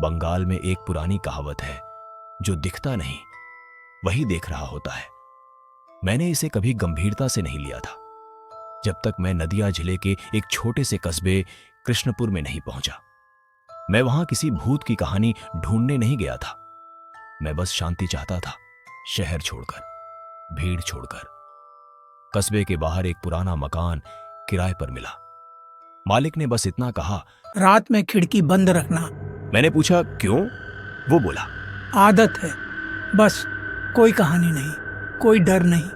बंगाल में एक पुरानी कहावत है, जो दिखता नहीं वही देख रहा होता है। मैंने इसे कभी गंभीरता से नहीं लिया था जब तक मैं नदिया जिले के एक छोटे से कस्बे कृष्णपुर में नहीं पहुंचा। मैं वहां किसी भूत की कहानी ढूंढने नहीं गया था। मैं बस शांति चाहता था, शहर छोड़कर, भीड़ छोड़कर। कस्बे के बाहर एक पुराना मकान किराए पर मिला। मालिक ने बस इतना कहा, रात में खिड़की बंद रखना। मैंने पूछा क्यों? वो बोला, आदत है, बस, कोई कहानी नहीं, कोई डर नहीं।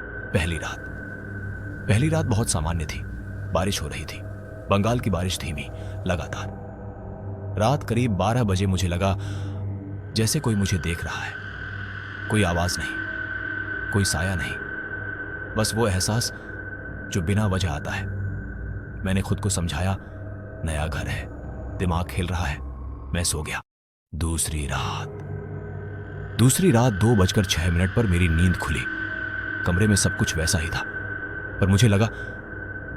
पहली रात बहुत सामान्य थी। बारिश हो रही थी, बंगाल की बारिश धीमी, लगातार। रात करीब 12 बजे मुझे लगा जैसे कोई मुझे देख रहा है। कोई आवाज नहीं, कोई साया नहीं, बस वो एहसास जो बिना वजह आता है। मैंने खुद को समझाया, नया घर है, दिमाग खेल रहा है। मैं सो गया। दूसरी रात 2:06 पर मेरी नींद खुली। कमरे में सब कुछ वैसा ही था, पर मुझे लगा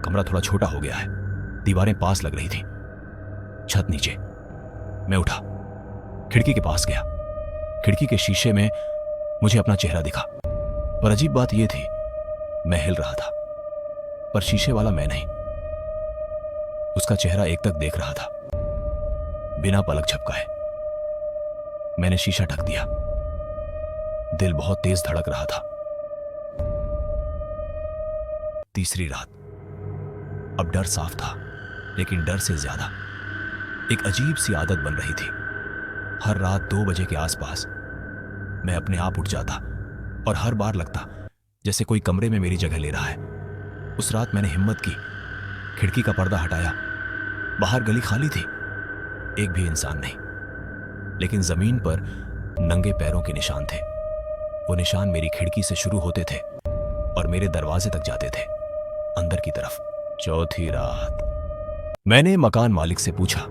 कमरा थोड़ा छोटा हो गया है। दीवारें पास लग रही थी, छत नीचे। मैं उठा, खिड़की के पास गया। खिड़की के शीशे में मुझे अपना चेहरा दिखा, पर अजीब बात यह थी, मैं हिल रहा था, पर शीशे वाला मैं नहीं। उसका चेहरा एकटक देख रहा था, बिना पलक झपकाए। मैंने शीशा ढक दिया। दिल बहुत तेज धड़क रहा था। तीसरी रात। अब डर साफ था, लेकिन डर से ज्यादा एक अजीब सी आदत बन रही थी। हर रात 2 बजे के आसपास मैं अपने आप उठ जाता और हर बार लगता जैसे कोई कमरे में मेरी जगह ले रहा है। उस रात मैंने हिम्मत की, खिड़की का पर्दा हटाया। बाहर गली खाली थी, एक भी इंसान नहीं, लेकिन जमीन पर नंगे पैरों के निशान थे। वो निशान मेरी खिड़की से शुरू होते थे और मेरे दरवाजे तक जाते थे, अंदर की तरफ। चौथी रात। मैंने मकान मालिक से पूछा,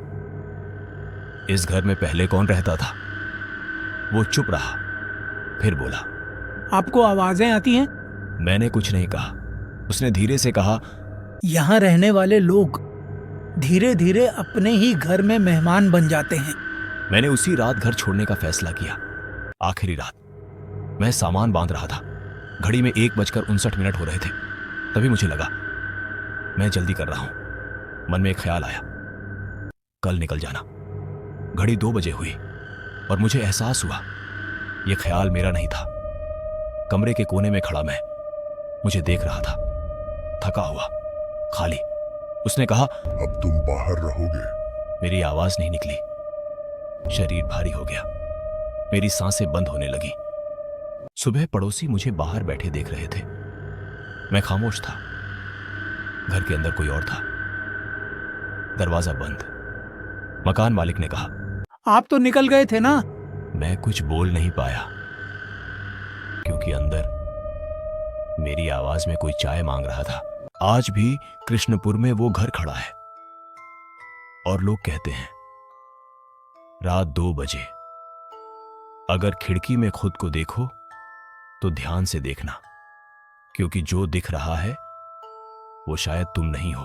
इस घर में पहले कौन रहता था? वो चुप रहा, फिर बोला, आपको आवाजें आती हैं? मैंने कुछ नहीं कहा। उसने धीरे से कहा, यहाँ रहने वाले लोग धीरे धीरे अपने ही घर में मेहमान बन जाते हैं। मैंने उसी रात घर छोड़ने का फैसला किया। आखिरी रात। मैं सामान बांध रहा था। घड़ी में 1:59 हो रहे थे। तभी मुझे लगा मैं जल्दी कर रहा हूं। मन में एक ख्याल आया, कल निकल जाना। घड़ी 2 बजे हुई और मुझे एहसास हुआ यह ख्याल मेरा नहीं था। कमरे के कोने में खड़ा मैं मुझे देख रहा था, थका हुआ, खाली। उसने कहा, अब तुम बाहर रहोगे? मेरी आवाज नहीं निकली। शरीर भारी हो गया, मेरी सांसें बंद होने लगी। सुबह पड़ोसी मुझे बाहर बैठे देख रहे थे। मैं खामोश था। घर के अंदर कोई और था। दरवाजा बंद। मकान मालिक ने कहा, आप तो निकल गए थे ना? मैं कुछ बोल नहीं पाया, क्योंकि अंदर मेरी आवाज में कोई चाय मांग रहा था। आज भी कृष्णपुर में वो घर खड़ा है और लोग कहते हैं, रात 2 बजे अगर खिड़की में खुद को देखो तो ध्यान से देखना, क्योंकि जो दिख रहा है वो शायद तुम नहीं हो।